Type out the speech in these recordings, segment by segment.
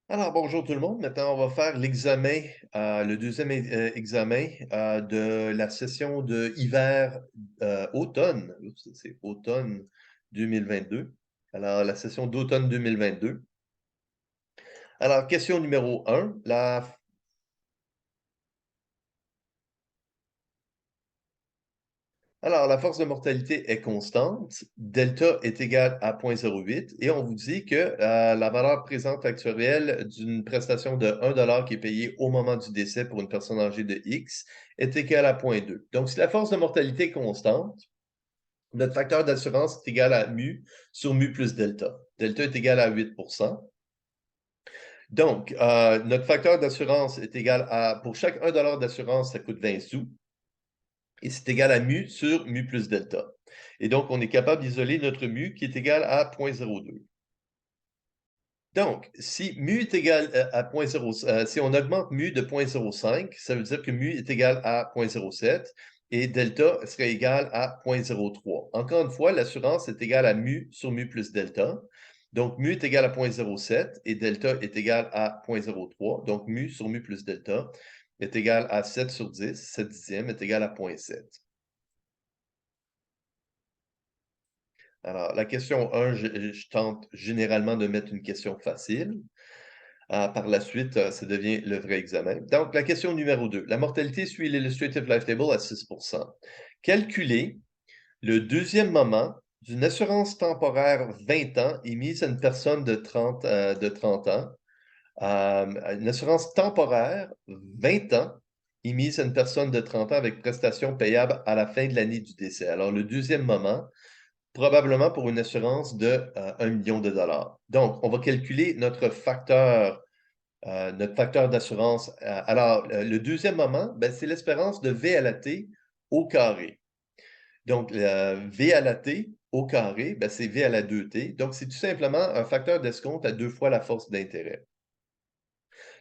Alors, bonjour tout le monde. Maintenant, on va faire l'examen, le deuxième examen de la session de hiver, automne. Oups, c'est automne 2022. Alors, la session d'automne 2022. Alors, question numéro un. La force de mortalité est constante. Delta est égal à 0,08 et on vous dit que la valeur présente actuelle d'une prestation de 1 $ qui est payée au moment du décès pour une personne âgée de X est égale à 0,2. Donc, si la force de mortalité est constante, notre facteur d'assurance est égal à mu sur mu plus delta. Delta est égal à 8%. Donc, notre facteur d'assurance est égal à, pour chaque 1 $ d'assurance, ça coûte 20 sous. Et c'est égal à mu sur mu plus delta. Et donc, on est capable d'isoler notre mu qui est égal à 0,02. Donc, si mu est égal à 0,0, si on augmente mu de 0,05, ça veut dire que mu est égal à 0,07 et delta serait égal à 0,03. Encore une fois, l'assurance est égale à mu sur mu plus delta. Donc, mu est égal à 0,07 et delta est égal à 0,03. Donc, mu sur mu plus delta est égal à 7 sur 10. 7 dixièmes est égal à 0,7. Alors, la question 1, je tente généralement de mettre une question facile. Par la suite, ça devient le vrai examen. Donc, la question numéro 2. La mortalité suit l'Illustrative Life Table à 6%. Calculez le deuxième moment d'une assurance temporaire 20 ans émise à une personne de 30 ans. Une assurance temporaire 20 ans émise à une personne de 30 ans avec prestation payable à la fin de l'année du décès. Alors, le deuxième moment, probablement pour une assurance de 1 million de dollars. Donc, on va calculer notre facteur d'assurance. Le deuxième moment, ben, c'est l'espérance de V à la T au carré. Donc, V à la T au carré, ben, c'est V à la 2T. Donc, c'est tout simplement un facteur d'escompte à 2 fois la force d'intérêt.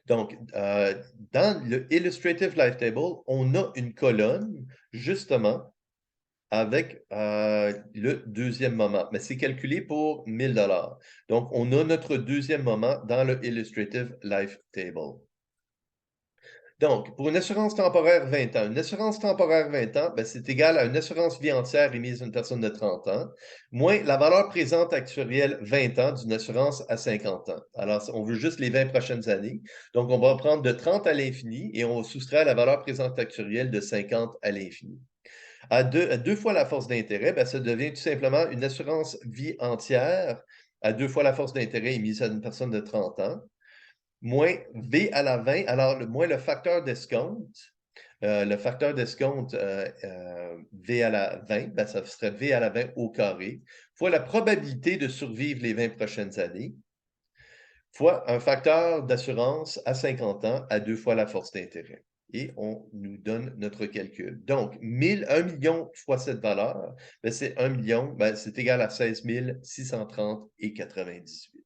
Donc, dans le Illustrative Life Table, on a une colonne, justement, avec le deuxième moment, mais c'est calculé pour 1 000 $. Donc, on a notre deuxième moment dans le Illustrative Life Table. Donc, pour une assurance temporaire 20 ans, une assurance temporaire 20 ans, ben, c'est égal à une assurance vie entière émise à une personne de 30 ans, moins la valeur présente actuelle 20 ans d'une assurance à 50 ans. Alors, on veut juste les 20 prochaines années. Donc, on va prendre de 30 à l'infini et on soustrait la valeur présente actuelle de 50 à l'infini. À deux fois la force d'intérêt, ben, ça devient tout simplement une assurance vie entière à 2 fois la force d'intérêt émise à une personne de 30 ans, moins V à la 20, alors moins le facteur d'escompte. Le facteur d'escompte V à la 20, ben, ça serait V à la 20 au carré, fois la probabilité de survivre les 20 prochaines années, fois un facteur d'assurance à 50 ans à 2 fois la force d'intérêt. Et on nous donne notre calcul. Donc, 1 million fois cette valeur, ben, c'est 1 million, ben, c'est égal à 16 630 et 98.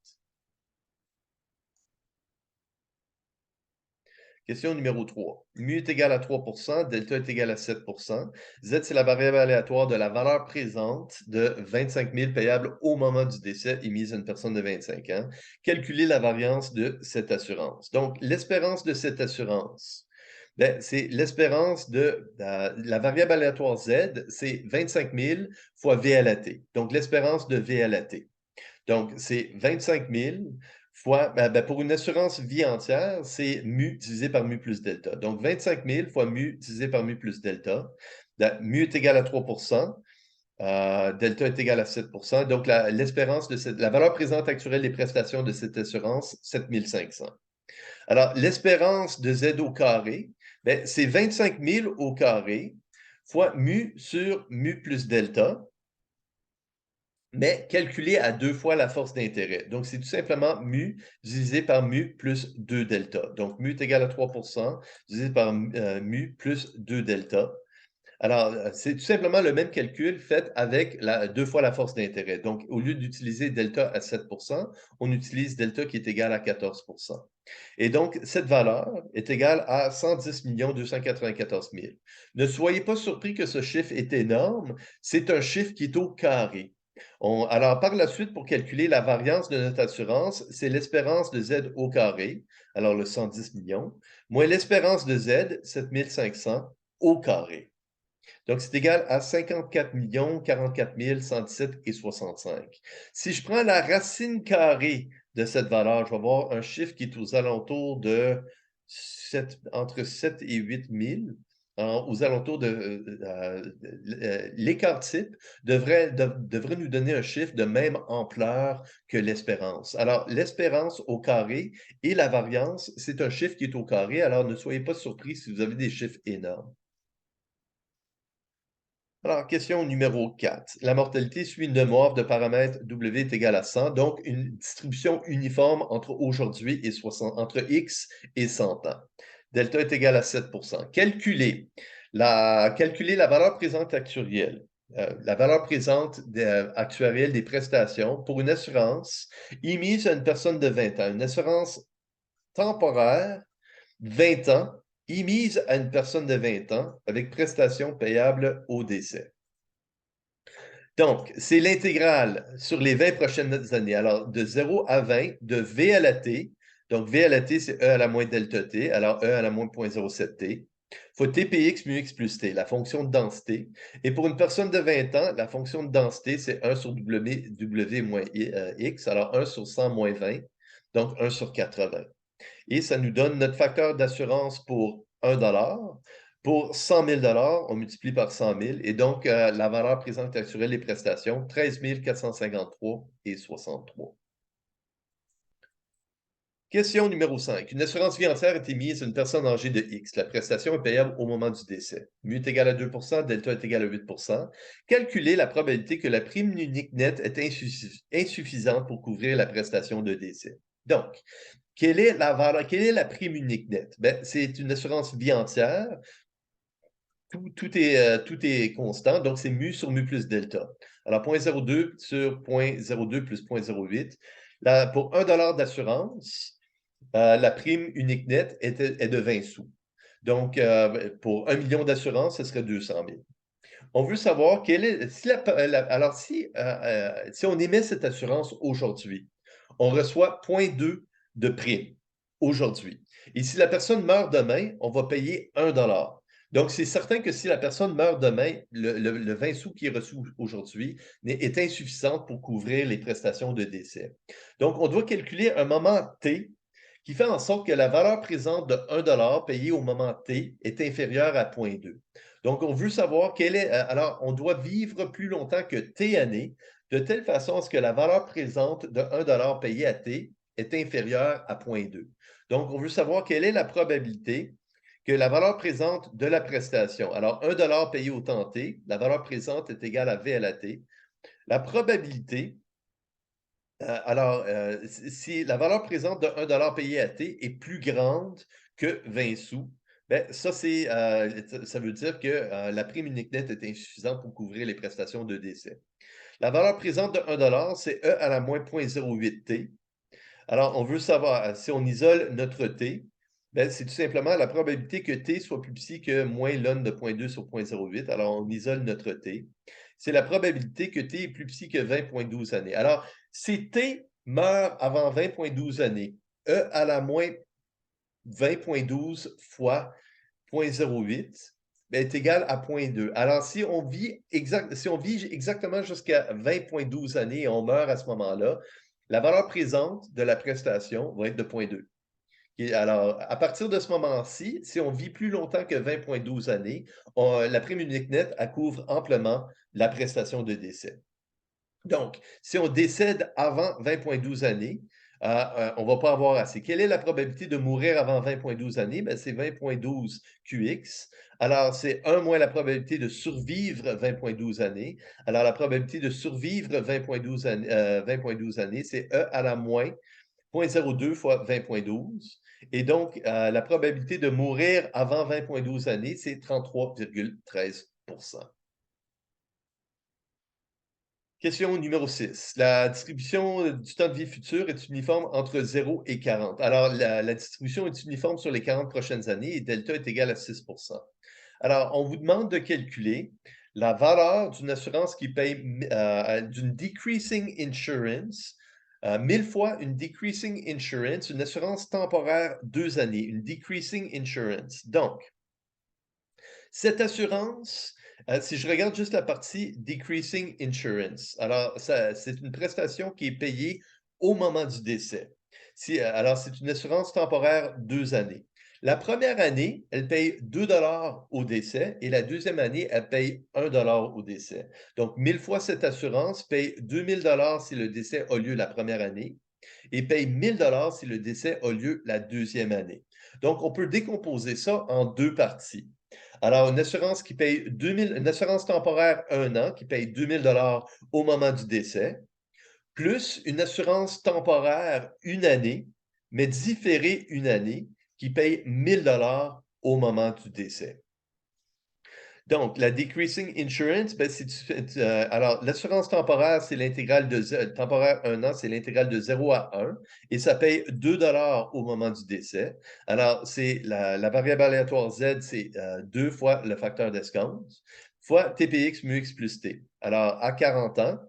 Question numéro 3. Mu est égal à 3%, delta est égal à 7%. Z, c'est la variable aléatoire de la valeur présente de 25 000 payable au moment du décès émise à une personne de 25 ans. Calculez la variance de cette assurance. Donc, l'espérance de cette assurance, ben, c'est l'espérance de la variable aléatoire Z, c'est 25 000 fois V à la T. Donc, l'espérance de V à la T. Donc, c'est 25 000 fois, pour une assurance vie entière, c'est mu divisé par mu plus delta. Donc, 25 000 fois mu divisé par mu plus delta. Mu est égal à 3 delta est égal à 7 donc l'espérance de la valeur présente actuelle des prestations de cette assurance, 7 500. Alors, l'espérance de Z au carré, ben, c'est 25 000 au carré fois mu sur mu plus delta, mais calculé à 2 fois la force d'intérêt. Donc, c'est tout simplement mu divisé par mu plus 2 delta. Donc, mu est égal à 3 divisé par mu plus 2 delta. Alors, c'est tout simplement le même calcul fait avec 2 fois la force d'intérêt. Donc, au lieu d'utiliser delta à 7 on utilise delta qui est égal à 14 Et donc, cette valeur est égale à 110 294 000. Ne soyez pas surpris que ce chiffre est énorme. C'est un chiffre qui est au carré. Alors, par la suite, pour calculer la variance de notre assurance, c'est l'espérance de Z au carré, alors le 110 millions, moins l'espérance de Z, 7 500, au carré. Donc, c'est égal à 54 44 117 et 65. Si je prends la racine carrée de cette valeur, je vais avoir un chiffre qui est aux alentours de entre 7 et 8 000, aux alentours de l'écart type devrait nous donner un chiffre de même ampleur que l'espérance. Alors, l'espérance au carré et la variance, c'est un chiffre qui est au carré, alors ne soyez pas surpris si vous avez des chiffres énormes. Alors, question numéro 4. La mortalité suit une demeure de paramètre W est égal à 100, donc une distribution uniforme entre aujourd'hui et 60, entre X et 100 ans. Delta est égal à 7%. Calculer la valeur présente actuelle. La valeur présente actuarielle des prestations pour une assurance émise à une personne de 20 ans. Une assurance temporaire 20 ans, émise à une personne de 20 ans avec prestations payables au décès. Donc, c'est l'intégrale sur les 20 prochaines années. Alors, de 0 à 20, de V à la T. Donc, V à la T, c'est E à la moins delta T. Alors, E à la moins 0.07 T. Il faut TPX mu X plus T, la fonction de densité. Et pour une personne de 20 ans, la fonction de densité, c'est 1 sur W moins X. Alors, 1 sur 100 moins 20. Donc, 1 sur 80. Et ça nous donne notre facteur d'assurance pour 1 $. Pour 100 000 on multiplie par 100 000 et donc la valeur présente actuelle des prestations, 13 453 et 63. Question numéro 5. Une assurance vie entière est émise à une personne âgée de X. La prestation est payable au moment du décès. Mu est égal à 2 delta est égal à 8 Calculez la probabilité que la prime unique nette est insuffisante pour couvrir la prestation de décès. Donc, quelle est la prime unique nette? Ben, c'est une assurance vie entière. Tout est constant, donc c'est mu sur mu plus delta. Alors, 0.02 sur 0.02 plus 0.08. Pour 1 $ d'assurance, la prime unique nette est de 20 sous. Donc, pour 1 million d'assurance, ce serait 200 000. On veut savoir quelle est, alors si on émet cette assurance aujourd'hui, on reçoit 0.2 de prime aujourd'hui. Et si la personne meurt demain, on va payer 1 $. Donc, c'est certain que si la personne meurt demain, le 20 sous qui est reçu aujourd'hui est insuffisant pour couvrir les prestations de décès. Donc, on doit calculer un moment T qui fait en sorte que la valeur présente de 1 $ payée au moment T est inférieure à 0.2. Donc, on veut savoir quelle est. Alors, on doit vivre plus longtemps que T années, de telle façon à ce que la valeur présente de 1 $ payé à T est inférieure à 0.2. Donc, on veut savoir quelle est la probabilité que la valeur présente de la prestation. Alors, 1 $ payé au temps T, la valeur présente est égale à V à la T. La probabilité, si la valeur présente de 1 $ payé à T est plus grande que 20 sous, ben, ça veut dire que la prime unique nette est insuffisante pour couvrir les prestations de décès. La valeur présente de 1 $, c'est E à la moins 0.08 T. Alors, on veut savoir, si on isole notre T, ben, c'est tout simplement la probabilité que T soit plus petit que moins ln de 0.2 sur 0.08. Alors, on isole notre T. C'est la probabilité que T est plus petit que 20,12 années. Alors, si T meurt avant 20,12 années, E à la moins 20,12 fois 0.08 ben, est égal à 0.2. Alors, si on vit exactement jusqu'à 20,12 années et on meurt à ce moment-là, la valeur présente de la prestation va être de 0.2. Alors, à partir de ce moment-ci, si on vit plus longtemps que 20,12 années, la prime unique nette elle couvre amplement la prestation de décès. Donc, si on décède avant 20,12 années, on ne va pas avoir assez. Quelle est la probabilité de mourir avant 20,12 années? Ben, c'est 20,12 QX. Alors, c'est 1 moins la probabilité de survivre 20,12 années. Alors, la probabilité de survivre 20,12 années, c'est E à la moins 0.02 fois 20,12. Et donc, la probabilité de mourir avant 20,12 années, c'est 33,13 Question numéro 6. La distribution du temps de vie futur est uniforme entre 0 et 40. Alors, la distribution est uniforme sur les 40 prochaines années et delta est égal à 6 Alors, on vous demande de calculer la valeur d'une assurance qui paye d'une decreasing insurance, 1000 fois une decreasing insurance, une assurance temporaire 2 années, une decreasing insurance. Donc, cette assurance, si je regarde juste la partie decreasing insurance, alors c'est une prestation qui est payée au moment du décès. Alors, c'est une assurance temporaire 2 années. La première année, elle paye 2 $ au décès et la deuxième année, elle paye 1 $ au décès. Donc, 1000 fois cette assurance paye 2000 $ si le décès a lieu la première année et paye 1000 $ si le décès a lieu la deuxième année. Donc, on peut décomposer ça en deux parties. Alors, une assurance qui paye 2000, une assurance temporaire 1 an qui paye 2000 $ au moment du décès, plus une assurance temporaire 1 année, mais différée 1 année, qui paye 1000 $ au moment du décès. Donc, la decreasing insurance, ben, alors, l'assurance temporaire, c'est l'intégrale temporaire 1 an, c'est l'intégrale de 0 à 1, et ça paye 2 $ au moment du décès. Alors, c'est la variable aléatoire Z, c'est 2 fois le facteur d'escompte, fois TPX mu X plus T. Alors, à 40 ans,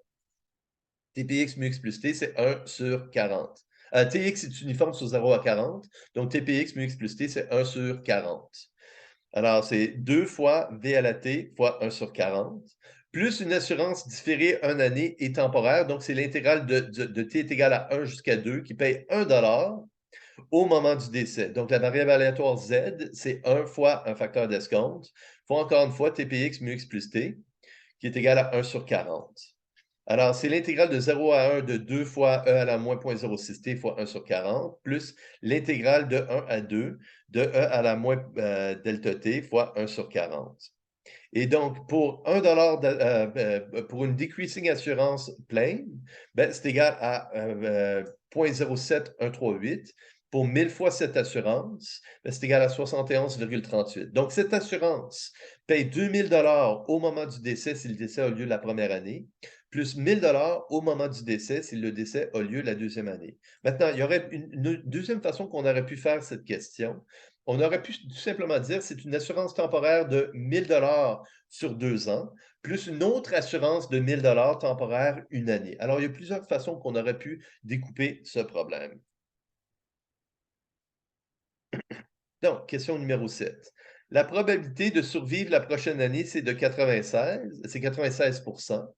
TPX mu X plus T, c'est 1 sur 40. TX est uniforme sur 0 à 40, donc TPX mu X plus T, c'est 1 sur 40. Alors, c'est 2 fois V à la T fois 1 sur 40, plus une assurance différée 1 année et temporaire. Donc, c'est l'intégrale de T est égal à 1 jusqu'à 2 qui paye 1 $ au moment du décès. Donc, la variable aléatoire Z, c'est 1 fois un facteur d'escompte, fois encore une fois TPX mu X plus T, qui est égal à 1 sur 40. Alors, c'est l'intégrale de 0 à 1 de 2 fois e à la moins 0.06t fois 1 sur 40, plus l'intégrale de 1 à 2 de e à la moins delta t fois 1 sur 40. Et donc, pour 1 pour une decreasing assurance pleine, ben, c'est égal à 0.07138. Pour 1000 fois cette assurance, ben, c'est égal à 71,38. Donc, cette assurance paye 2000 $ au moment du décès si le décès a lieu la première année, plus 1000 $ au moment du décès si le décès a lieu la deuxième année. Maintenant, il y aurait une deuxième façon qu'on aurait pu faire cette question. On aurait pu tout simplement dire c'est une assurance temporaire de 1000 $ sur 2 ans, plus une autre assurance de 1000 $ temporaire 1 année. Alors, il y a plusieurs façons qu'on aurait pu découper ce problème. Donc, question numéro 7. La probabilité de survivre la prochaine année, c'est de 96, c'est 96 %.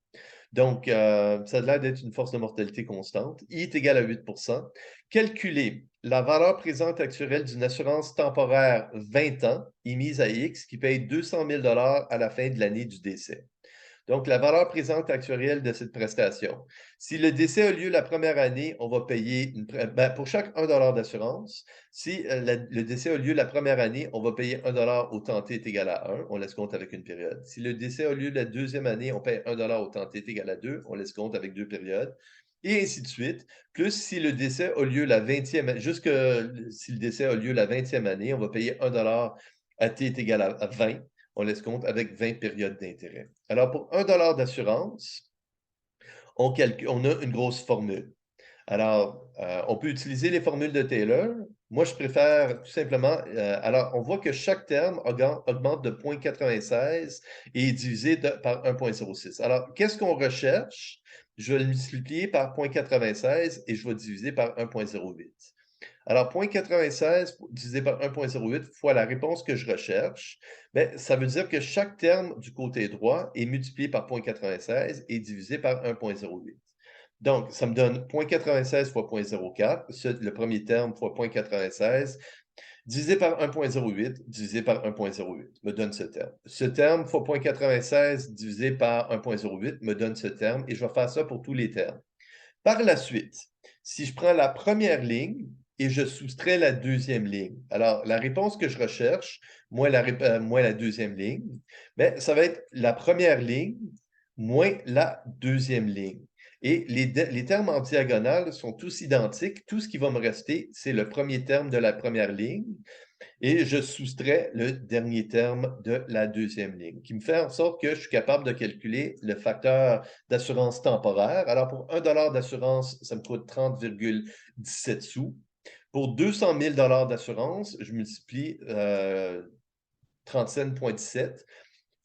Donc, ça a l'air d'être une force de mortalité constante. I est égal à 8 %. Calculer la valeur présente actuelle d'une assurance temporaire 20 ans émise à X qui paye 200 000 $ à la fin de l'année du décès. Donc, la valeur présente actuelle de cette prestation. Si le décès a lieu la première année, on va payer pour chaque 1 $ d'assurance. Si le décès a lieu la première année, on va payer 1 $ au temps t est égal à 1. On laisse compte avec une période. Si le décès a lieu la deuxième année, on paye 1 $ au temps t est égal à 2. On laisse compte avec 2 périodes. Et ainsi de suite. Plus si le décès a lieu la 20e, jusque si le décès a lieu la 20e année, on va payer 1 $ à t est égal à 20. On laisse compte avec 20 périodes d'intérêt. Alors, pour 1 $ d'assurance, on a une grosse formule. Alors, on peut utiliser les formules de Taylor. Moi, je préfère tout simplement, alors, on voit que chaque terme augmente de 0.96 et est divisé par 1.06. Alors, qu'est-ce qu'on recherche? Je vais le multiplier par 0.96 et je vais diviser par 1.08. Alors, 0.96 divisé par 1.08 fois la réponse que je recherche, ben, ça veut dire que chaque terme du côté droit est multiplié par 0.96 et divisé par 1.08. Donc, ça me donne 0.96 fois 0.04, le premier terme fois 0.96, divisé par 1.08, divisé par 1.08, me donne ce terme. Ce terme fois 0.96 divisé par 1.08 me donne ce terme, et je vais faire ça pour tous les termes. Par la suite, si je prends la première ligne et je soustrais la deuxième ligne, alors la réponse que je recherche, moins la deuxième ligne, ben, ça va être la première ligne moins la deuxième ligne. Et les termes en diagonale sont tous identiques. Tout ce qui va me rester, c'est le premier terme de la première ligne et je soustrais le dernier terme de la deuxième ligne, qui me fait en sorte que je suis capable de calculer le facteur d'assurance temporaire. Alors, pour 1 $ d'assurance, ça me coûte 30,17 sous. Pour 200 000 $ d'assurance, je multiplie 37,17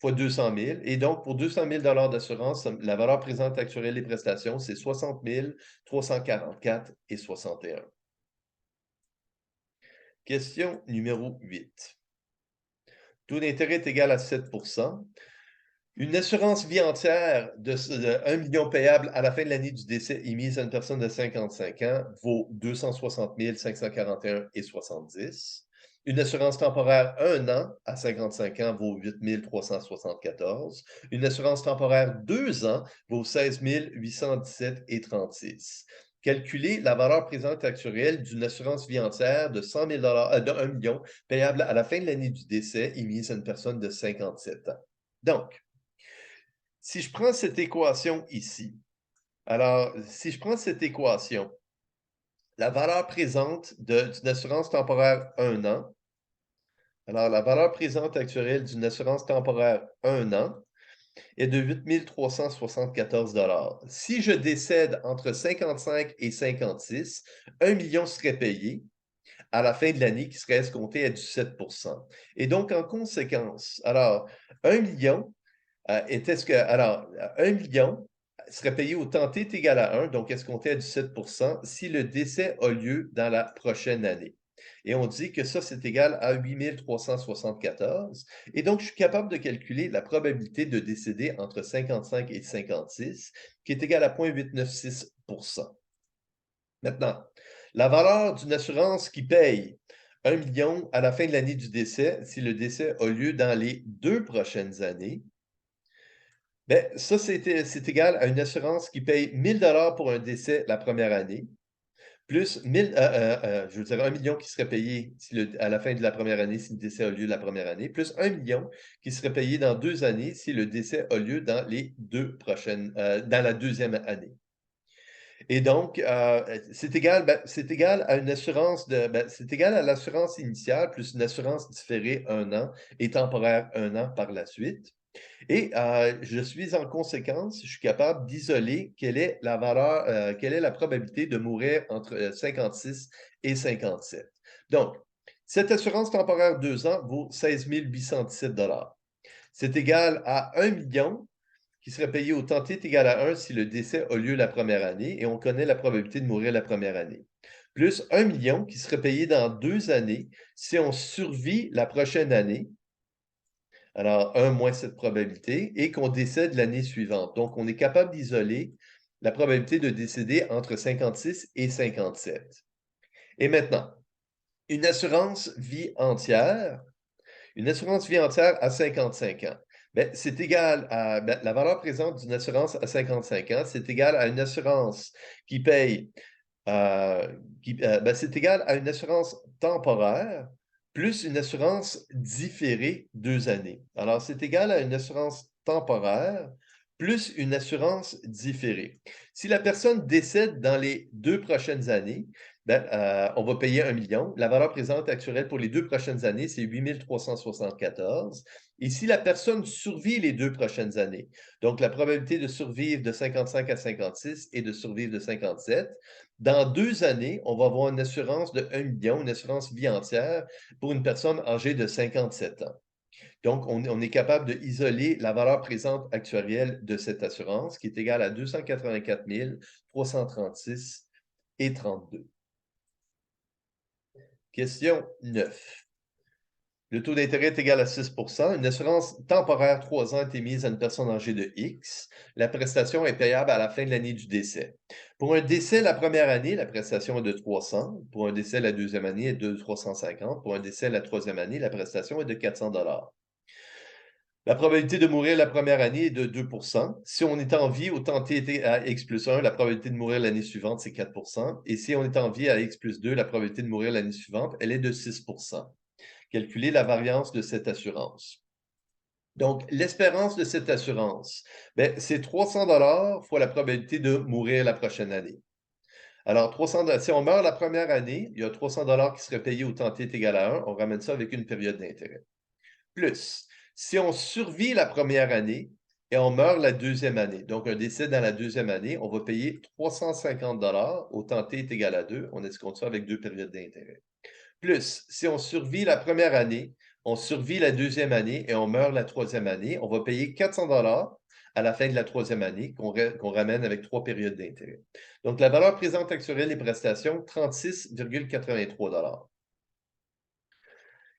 fois 200 000. Et donc, pour 200 000 d'assurance, la valeur présente actuelle des prestations, c'est 60 344,61. Question numéro 8. Taux d'intérêt est égal à 7 %. Une assurance vie entière de 1 million payable à la fin de l'année du décès émise à une personne de 55 ans vaut 260 541,70. Une assurance temporaire 1 an à 55 ans vaut 8 374. Une assurance temporaire 2 ans vaut 16 817,36. Calculez la valeur présente actuelle d'une assurance vie entière de 100 000 de 1 million payable à la fin de l'année du décès émise à une personne de 57 ans. Donc, si je prends cette équation ici, alors, si je prends cette équation, la valeur présente d'une assurance temporaire 1 an, alors la valeur présente actuelle d'une assurance temporaire 1 an est de 8 374 $. Si je décède entre 55 et 56, 1 million serait payé à la fin de l'année qui serait escompté à 17 %. Et donc, en conséquence, alors, 1 million était ce que, alors, 1 million serait payé au temps t est égal à 1, donc escompté à 17 si le décès a lieu dans la prochaine année. Et on dit que ça, c'est égal à 8 374. Et donc, je suis capable de calculer la probabilité de décéder entre 55 et 56, qui est égale à 0,896 %. Maintenant, la valeur d'une assurance qui paye 1 million à la fin de l'année du décès, si le décès a lieu dans les 2 prochaines années, ben, ça, c'est égal à une assurance qui paye 1 000 pour un décès la première année, plus 1000, je veux dire 1 million qui serait payé à la fin de la première année si le décès a lieu la première année, plus 1 million qui serait payé dans 2 années si le décès a lieu dans les 2 prochaines, dans la deuxième année. Et donc, c'est égal à une assurance c'est égal à l'assurance initiale plus une assurance différée 1 an et temporaire 1 an par la suite. Et je suis je suis capable d'isoler quelle est la valeur, quelle est la probabilité de mourir entre 56 et 57. Donc, cette assurance temporaire 2 ans vaut 16 817 $. C'est égal à 1 million qui serait payé au temps t est égal à 1 si le décès a lieu la première année et on connaît la probabilité de mourir la première année. Plus 1 million qui serait payé dans 2 années si on survit la prochaine année, alors 1 moins cette probabilité, et qu'on décède l'année suivante. Donc, on est capable d'isoler la probabilité de décéder entre 56 et 57. Et maintenant, une assurance vie entière, une assurance vie entière à 55 ans. Ben, c'est égal à la valeur présente d'une assurance à 55 ans, c'est égal à une assurance qui paye c'est égal à une assurance temporaire plus une assurance différée 2 années. Alors, c'est égal à une assurance temporaire plus une assurance différée. Si la personne décède dans les 2 prochaines années, on va payer 1 million. La valeur présente actuelle pour les 2 prochaines années, c'est 8 374. Et si la personne survit les 2 prochaines années, donc la probabilité de survivre de 55 à 56 et de survivre de 57, dans 2 années, on va avoir une assurance de 1 million, une assurance vie entière pour une personne âgée de 57 ans. Donc, on est capable d'isoler la valeur présente actuelle de cette assurance qui est égale à 284 336 et 32. Question 9. Le taux d'intérêt est égal à 6 %. Une assurance temporaire 3 ans est émise à une personne âgée de X. La prestation est payable à la fin de l'année du décès. Pour un décès la première année, la prestation est de 300. Pour un décès la deuxième année, elle est de 350. Pour un décès la troisième année, la prestation est de 400 $. La probabilité de mourir la première année est de 2 %. Si on est en vie au temps t à X plus 1, la probabilité de mourir l'année suivante, c'est 4 % et si on est en vie à X plus 2, la probabilité de mourir l'année suivante, elle est de 6 %. Calculer la variance de cette assurance. Donc, l'espérance de cette assurance, c'est 300 fois la probabilité de mourir la prochaine année. Alors, si on meurt la première année, il y a 300 qui seraient payés au temps t est égal à 1. On ramène ça avec une période d'intérêt. Plus, si on survit la première année et on meurt la deuxième année, donc un décès dans la deuxième année, on va payer 350 au temps t est égal à 2. On escompte ça avec 2 périodes d'intérêt. Plus, si on survit la première année, on survit la deuxième année et on meurt la troisième année, on va payer 400 à la fin de la troisième année qu'on ramène avec 3 périodes d'intérêt. Donc, la valeur présente actuelle des prestations, 36,83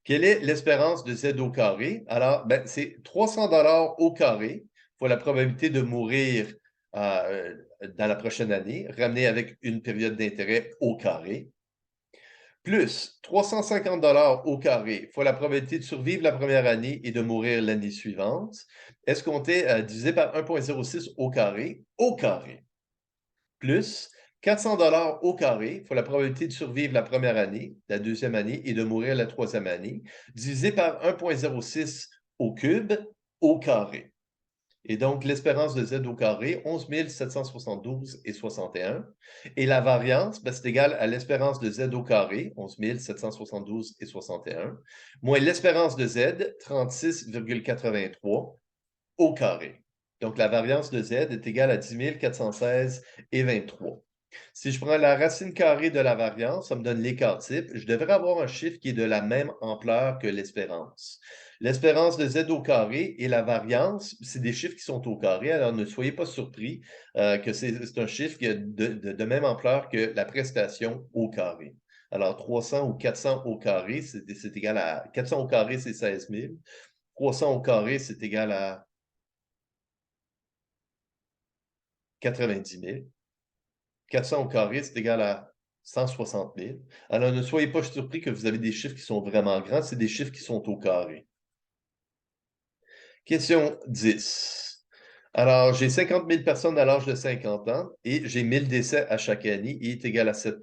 Quelle est l'espérance de Z au carré? Alors, ben, c'est 300 au carré pour la probabilité de mourir dans la prochaine année, ramené avec une période d'intérêt au carré, plus 350 au carré fois la probabilité de survivre la première année et de mourir l'année suivante, escompté divisé par 1,06 au carré, plus 400 au carré fois la probabilité de survivre la première année, la deuxième année et de mourir la troisième année, divisé par 1,06 au cube au carré. Et donc, l'espérance de Z au carré, 11 772,61. Et la variance, ben, c'est égal à l'espérance de Z au carré, 11 772,61, moins l'espérance de Z, 36,83 au carré. Donc, la variance de Z est égale à 10 416,23. Si je prends la racine carrée de la variance, ça me donne l'écart type. Je devrais avoir un chiffre qui est de la même ampleur que l'espérance. L'espérance de Z au carré et la variance, c'est des chiffres qui sont au carré, alors ne soyez pas surpris que c'est un chiffre qui est de même ampleur que la prestation au carré. Alors, 300 ou 400 au carré, c'est égal à... 400 au carré, c'est 16 000. 300 au carré, c'est égal à 90 000. 400 au carré, c'est égal à 160 000. Alors, ne soyez pas surpris que vous avez des chiffres qui sont vraiment grands, c'est des chiffres qui sont au carré. Question 10. Alors, j'ai 50 000 personnes à l'âge de 50 ans et j'ai 1000 décès à chaque année et est égal à 7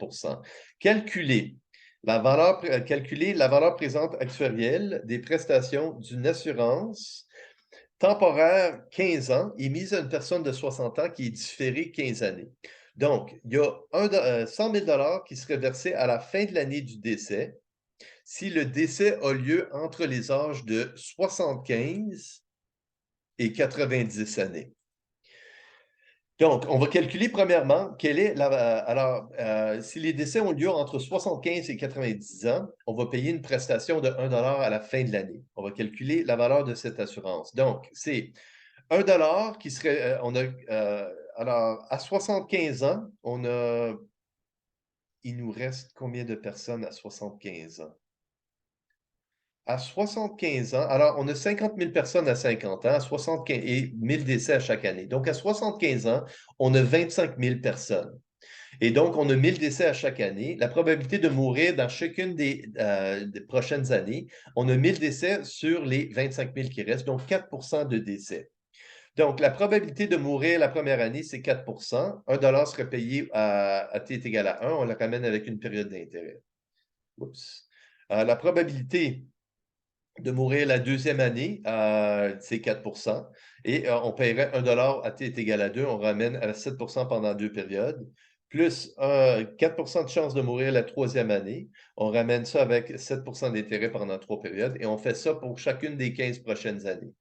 Calculez la valeur présente actuelle des prestations d'une assurance temporaire 15 ans émise à une personne de 60 ans qui est différée 15 années. Donc, il y a 100 000 qui seraient versés à la fin de l'année du décès si le décès a lieu entre les âges de 75 et 90 années. Donc, on va calculer premièrement quelle est la. Alors, si les décès ont lieu entre 75 et 90 ans, on va payer une prestation de 1 à la fin de l'année. On va calculer la valeur de cette assurance. Donc, c'est 1 qui serait. Alors, à 75 ans, il nous reste combien de personnes à 75 ans? À 75 ans, alors on a 50 000 personnes à 50 ans, à 75, et 1000 décès à chaque année. Donc, à 75 ans, on a 25 000 personnes. Et donc, on a 1000 décès à chaque année. La probabilité de mourir dans chacune des prochaines années, on a 1000 décès sur les 25 000 qui restent, donc 4 de décès. Donc, la probabilité de mourir la première année, c'est 4 $. Serait payé à t est égal à 1. On le ramène avec une période d'intérêt. Oups. La probabilité de mourir la deuxième année, c'est 4 et on paierait 1 à t est égal à 2. On ramène à 7 pendant 2 périodes, plus 4 de chance de mourir la troisième année. On ramène ça avec 7 d'intérêt pendant 3 périodes et on fait ça pour chacune des 15 prochaines années.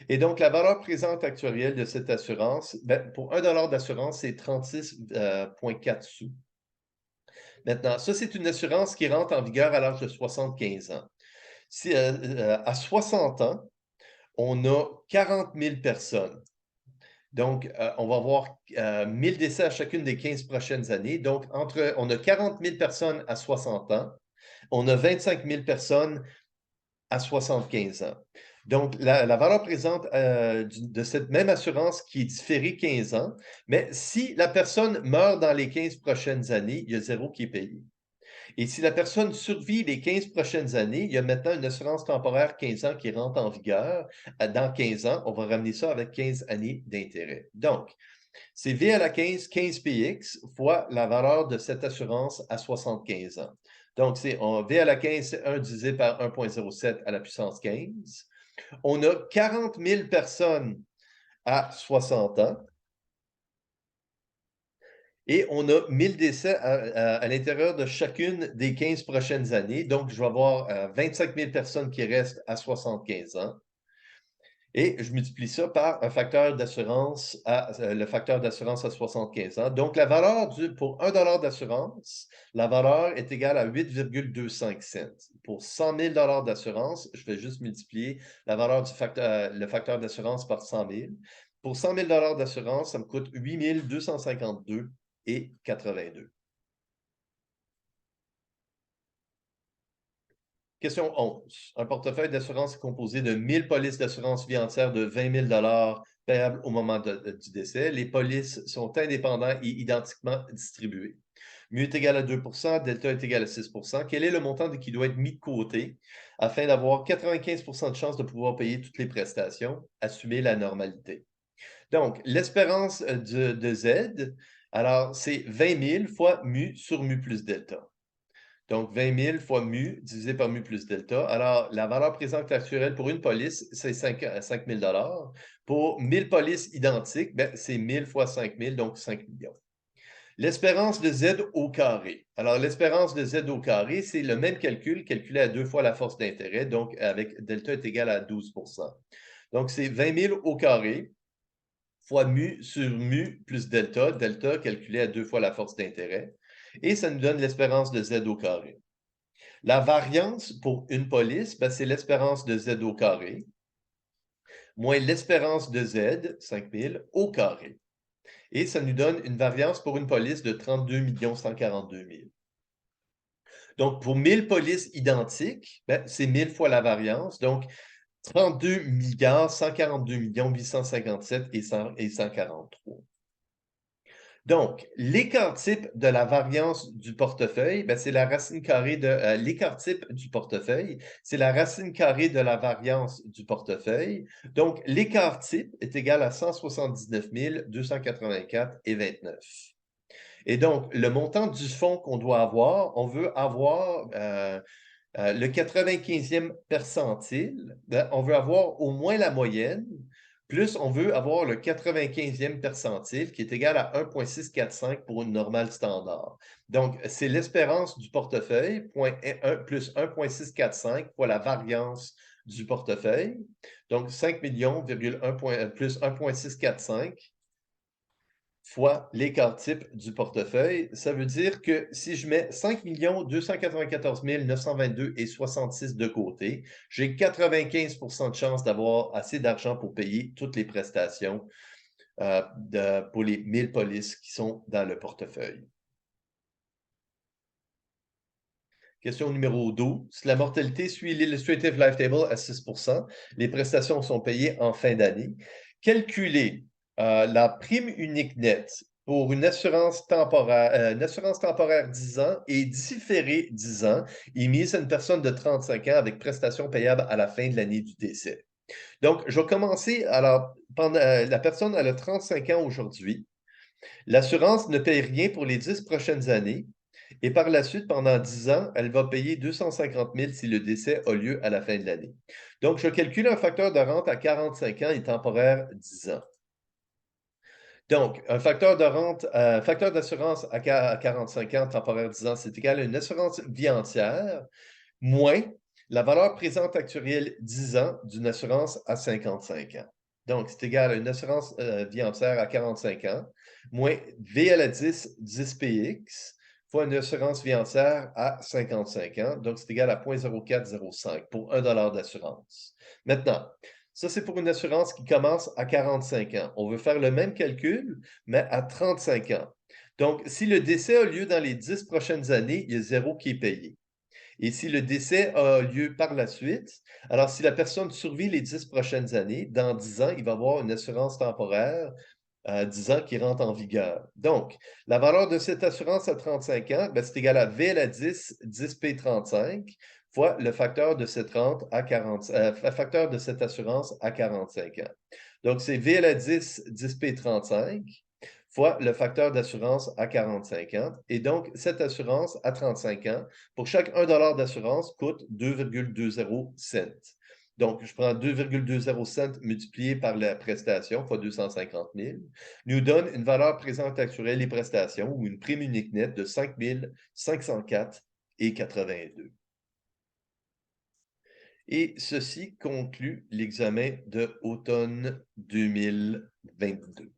Et donc, la valeur présente actuelle de cette assurance, ben, pour 1 d'assurance, c'est 36,4 sous. Maintenant, ça, c'est une assurance qui rentre en vigueur à l'âge de 75 ans. Si, à 60 ans, on a 40 000 personnes. Donc, on va avoir 1000 décès à chacune des 15 prochaines années. Donc, on a 40 000 personnes à 60 ans. On a 25 000 personnes à 75 ans. Donc, la valeur présente de cette même assurance qui est différée 15 ans, mais si la personne meurt dans les 15 prochaines années, il y a 0 qui est payé. Et si la personne survit les 15 prochaines années, il y a maintenant une assurance temporaire 15 ans qui rentre en vigueur. Dans 15 ans, on va ramener ça avec 15 années d'intérêt. Donc, c'est V à la 15, 15 PX fois la valeur de cette assurance à 75 ans. Donc, c'est V à la 15, c'est 1 divisé par 1,07 à la puissance 15. On a 40 000 personnes à 60 ans. Et on a 1000 décès à l'intérieur de chacune des 15 prochaines années. Donc, je vais avoir 25 000 personnes qui restent à 75 ans. Et je multiplie ça par un facteur d'assurance le facteur d'assurance à 75 ans. Donc, la valeur pour 1 d'assurance, la valeur est égale à 8,25 cents. Pour 100 000 d'assurance, je vais juste multiplier la valeur le facteur d'assurance par 100 000. Pour 100 000 d'assurance, ça me coûte 8 252 et 82. Question 11. Un portefeuille d'assurance est composé de 1000 polices d'assurance vie entière de 20 000 payables au moment du décès. Les polices sont indépendants et identiquement distribués. Mu est égal à 2 delta est égal à 6 Quel est le montant qui doit être mis de côté afin d'avoir 95 de chances de pouvoir payer toutes les prestations? Assumer la normalité. Donc, l'espérance de Z, alors c'est 20 000 fois mu sur mu plus delta. Donc, 20 000 fois mu divisé par mu plus delta. Alors, la valeur présente actuelle pour une police, c'est 5 000 Pour 1000 polices identiques, ben, c'est 1000 fois 5 000, donc 5 millions. L'espérance de Z au carré. Alors, l'espérance de Z au carré, c'est le même calcul, calculé à 2 fois la force d'intérêt, donc avec delta est égal à 12 Donc, c'est 20 000 au carré fois mu sur mu plus delta, delta calculé à 2 fois la force d'intérêt. Et ça nous donne l'espérance de Z au carré. La variance pour une police, ben, c'est l'espérance de Z au carré, moins l'espérance de Z, 5 000, au carré. Et ça nous donne une variance pour une police de 32 142 000. Donc, pour 1000 polices identiques, ben, c'est 1000 fois la variance. Donc, 32 142 857 et 143. Donc, l'écart type de la variance du portefeuille, ben, c'est la racine carrée de l'écart type du portefeuille, c'est la racine carrée de la variance du portefeuille. Donc, l'écart type est égal à 179 284 et 29. Et donc, le montant du fonds qu'on doit avoir, on veut avoir le 95e percentile, ben, on veut avoir au moins la moyenne, plus on veut avoir le 95e percentile qui est égal à 1,645 pour une normale standard. Donc, c'est l'espérance du portefeuille plus 1,645 fois la variance du portefeuille. Donc, 5 millions, plus 1,645 fois l'écart type du portefeuille. Ça veut dire que si je mets 5 294 922 et 66 de côté, j'ai 95 de chance d'avoir assez d'argent pour payer toutes les prestations pour les 1000 polices qui sont dans le portefeuille. Question numéro 12. Si la mortalité suit l'Illustrative Life Table à 6 les prestations sont payées en fin d'année. Calculez la prime unique nette pour une assurance temporaire 10 ans et différée 10 ans émise à une personne de 35 ans avec prestations payables à la fin de l'année du décès. Donc, je vais commencer. Alors, la personne elle a 35 ans aujourd'hui. L'assurance ne paye rien pour les 10 prochaines années. Et par la suite, pendant 10 ans, elle va payer 250 000 si le décès a lieu à la fin de l'année. Donc, je calcule un facteur de rente à 45 ans et temporaire 10 ans. Donc, un facteur de rente, facteur d'assurance à 45 ans, temporaire 10 ans, c'est égal à une assurance vie entière, moins la valeur présente actuelle 10 ans d'une assurance à 55 ans. Donc, c'est égal à une assurance vie entière à 45 ans, moins V à la 10 PX, fois une assurance vie entière à 55 ans. Donc, c'est égal à 0,0405 pour 1 d'assurance. Maintenant, ça, c'est pour une assurance qui commence à 45 ans. On veut faire le même calcul, mais à 35 ans. Donc, si le décès a lieu dans les 10 prochaines années, il y a 0 qui est payé. Et si le décès a lieu par la suite, alors si la personne survit les 10 prochaines années, dans 10 ans, il va avoir une assurance temporaire à 10 ans qui rentre en vigueur. Donc, la valeur de cette assurance à 35 ans, ben, c'est égal à V à la 10P35 fois le facteur de cette rente à 40, facteur de cette assurance à 45 ans. Donc, c'est V à la 10P35 fois le facteur d'assurance à 45 ans. Et donc, cette assurance à 35 ans, pour chaque 1 d'assurance, coûte 2,20 cents. Donc, je prends 2,20 cents multiplié par la prestation fois 250 000, nous donne une valeur présente actuelle des prestations ou une prime unique nette de 5 504 et 82. Et ceci conclut l'examen de automne 2022.